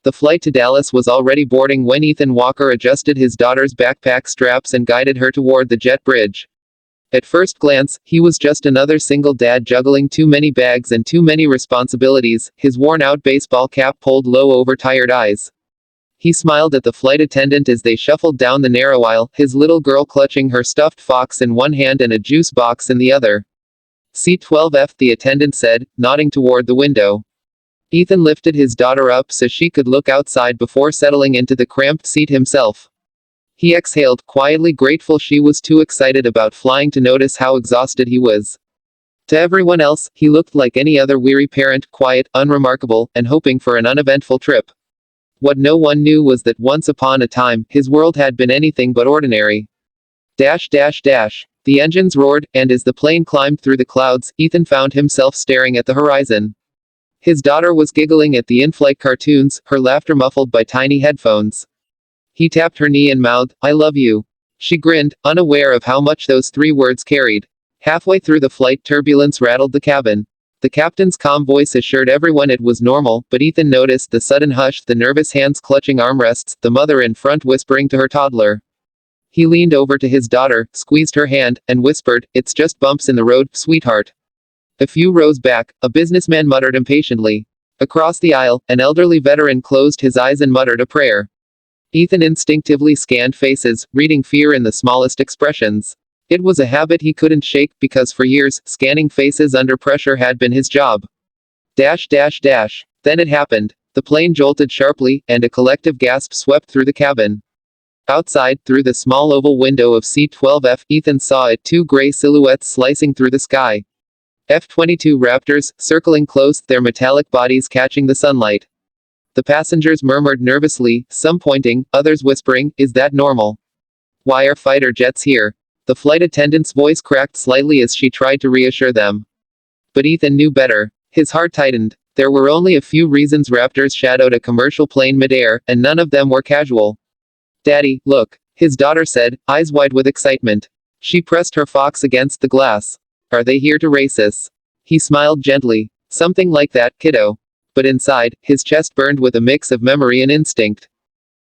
The flight to Dallas was already boarding when Ethan Walker adjusted his daughter's backpack straps and guided her toward the jet bridge. At first glance, he was just another single dad juggling too many bags and too many responsibilities, his worn-out baseball cap pulled low over tired eyes. He smiled at the flight attendant as they shuffled down the narrow aisle, his little girl clutching her stuffed fox in one hand and a juice box in the other. "Seat 12F," the attendant said, nodding toward the window. Ethan lifted his daughter up so she could look outside before settling into the cramped seat himself. He exhaled, quietly grateful she was too excited about flying to notice how exhausted he was. To everyone else, he looked like any other weary parent, quiet, unremarkable, and hoping for an uneventful trip. What no one knew was that once upon a time, his world had been anything but ordinary. Dash dash dash. The engines roared, and as the plane climbed through the clouds, Ethan found himself staring at the horizon. His daughter was giggling at the in-flight cartoons, her laughter muffled by tiny headphones. He tapped her knee and mouthed, "I love you." She grinned, unaware of how much those 3 words carried. Halfway through the flight, turbulence rattled the cabin. The captain's calm voice assured everyone it was normal, but Ethan noticed the sudden hush, the nervous hands clutching armrests, the mother in front whispering to her toddler. He leaned over to his daughter, squeezed her hand, and whispered, "It's just bumps in the road, sweetheart." A few rows back, a businessman muttered impatiently. Across the aisle, an elderly veteran closed his eyes and muttered a prayer. Ethan instinctively scanned faces, reading fear in the smallest expressions. It was a habit he couldn't shake, because for years, scanning faces under pressure had been his job. Dash dash dash. Then it happened. The plane jolted sharply, and a collective gasp swept through the cabin. Outside, through the small oval window of seat 12F, Ethan saw it, 2 gray silhouettes slicing through the sky. F-22 Raptors, circling close, their metallic bodies catching the sunlight. The passengers murmured nervously, some pointing, others whispering, "Is that normal? Why are fighter jets here?" The flight attendant's voice cracked slightly as she tried to reassure them. But Ethan knew better. His heart tightened. There were only a few reasons Raptors shadowed a commercial plane midair, and none of them were casual. "Daddy, look," his daughter said, eyes wide with excitement. She pressed her fox against the glass. "Are they here to race us?" He smiled gently. "Something like that, kiddo." But inside, his chest burned with a mix of memory and instinct.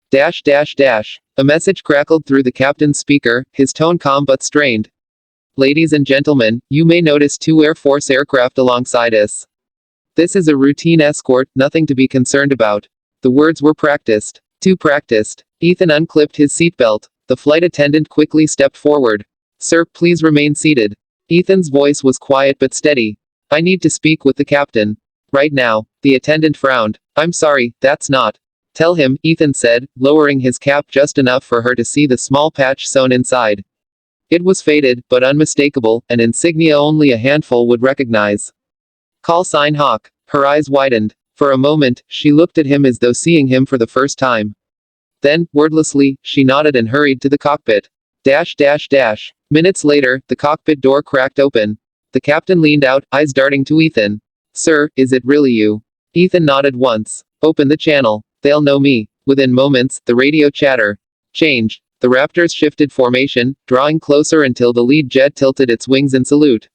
Dash dash dash. A message crackled through the captain's speaker, his tone calm but strained. "Ladies and gentlemen, you may notice 2 Air Force aircraft alongside us. This is a routine escort, nothing to be concerned about." The words were practiced. Too practiced. Ethan unclipped his seatbelt. The flight attendant quickly stepped forward. "Sir, please remain seated." Ethan's voice was quiet but steady. "I need to speak with the captain. Right now." The attendant frowned. "I'm sorry, that's not." "Tell him," Ethan said, lowering his cap just enough for her to see the small patch sewn inside. It was faded, but unmistakable, an insignia only a handful would recognize. "Call sign Hawk." Her eyes widened. For a moment, she looked at him as though seeing him for the first time. Then, wordlessly, she nodded and hurried to the cockpit. Dash dash dash. Minutes later, the cockpit door cracked open. The captain leaned out, eyes darting to Ethan. "Sir, is it really you?" Ethan nodded once. "Open the channel. They'll know me." Within moments, the radio chatter changed. The Raptors shifted formation, drawing closer until the lead jet tilted its wings in salute.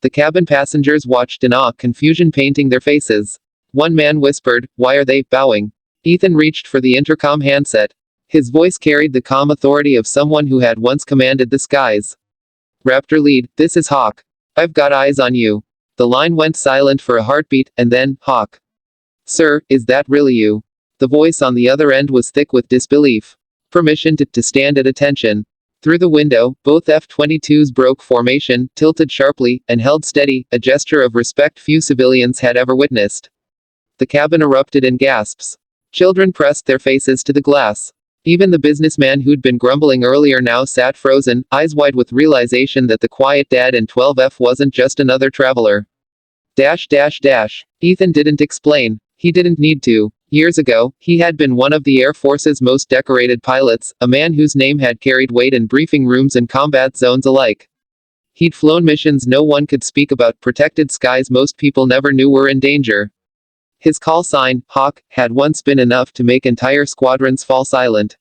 The cabin passengers watched in awe, confusion painting their faces. One man whispered, "Why are they bowing?" Ethan reached for the intercom handset. His voice carried the calm authority of someone who had once commanded the skies. "Raptor lead, this is Hawk. I've got eyes on you." The line went silent for a heartbeat, and then, "Hawk. Sir, is that really you?" The voice on the other end was thick with disbelief. "Permission to stand at attention." Through the window, both F-22s broke formation, tilted sharply, and held steady, a gesture of respect few civilians had ever witnessed. The cabin erupted in gasps. Children pressed their faces to the glass. Even the businessman who'd been grumbling earlier now sat frozen, eyes wide with realization that the quiet dad in 12F wasn't just another traveler. Dash dash dash. Ethan didn't explain. He didn't need to. Years ago, he had been one of the Air Force's most decorated pilots, a man whose name had carried weight in briefing rooms and combat zones alike. He'd flown missions no one could speak about, protected skies most people never knew were in danger. His call sign, Hawk, had once been enough to make entire squadrons fall silent.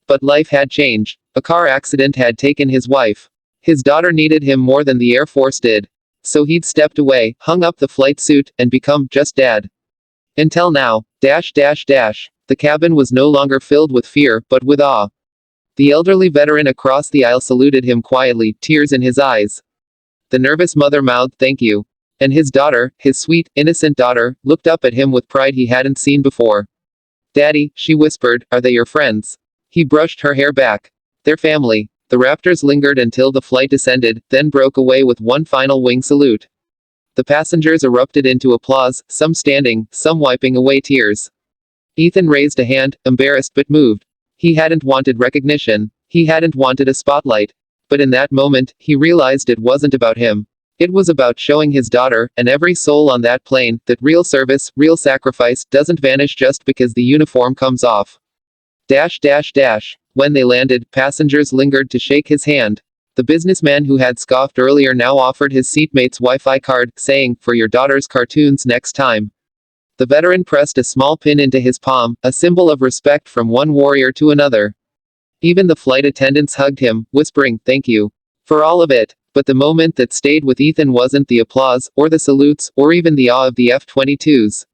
But life had changed. A car accident had taken his wife. His daughter needed him more than the Air Force did. So he'd stepped away, hung up the flight suit, and become just dad. Until now, dash dash dash. The cabin was no longer filled with fear, but with awe. The elderly veteran across the aisle saluted him quietly, tears in his eyes. The nervous mother mouthed thank you. And his daughter, his sweet, innocent daughter, looked up at him with pride he hadn't seen before. Daddy, she whispered, are they your friends? He brushed her hair back. Their family. The Raptors lingered until the flight descended, then broke away with one final wing salute. The passengers erupted into applause, some standing, some wiping away tears. Ethan raised a hand, embarrassed but moved. He hadn't wanted recognition. He hadn't wanted a spotlight. But in that moment, he realized it wasn't about him. It was about showing his daughter, and every soul on that plane, that real service, real sacrifice, doesn't vanish just because the uniform comes off. Dash dash dash. When they landed, passengers lingered to shake his hand. The businessman who had scoffed earlier now offered his seatmate's Wi-Fi card, saying, for your daughter's cartoons next time. The veteran pressed a small pin into his palm, a symbol of respect from one warrior to another. Even the flight attendants hugged him, whispering, thank you. For all of it. But the moment that stayed with Ethan wasn't the applause, or the salutes, or even the awe of the F-22s.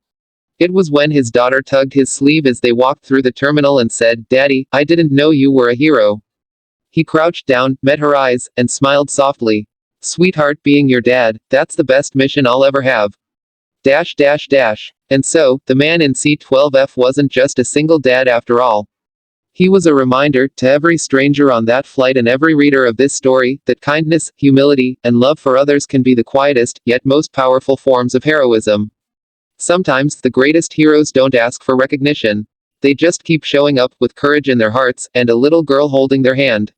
It was when his daughter tugged his sleeve as they walked through the terminal and said, Daddy, I didn't know you were a hero. He crouched down, met her eyes, and smiled softly. Sweetheart, being your dad, that's the best mission I'll ever have. Dash dash dash. And so, the man in seat 12F wasn't just a single dad after all. He was a reminder, to every stranger on that flight and every reader of this story, that kindness, humility, and love for others can be the quietest, yet most powerful forms of heroism. Sometimes, the greatest heroes don't ask for recognition. They just keep showing up, with courage in their hearts, and a little girl holding their hand.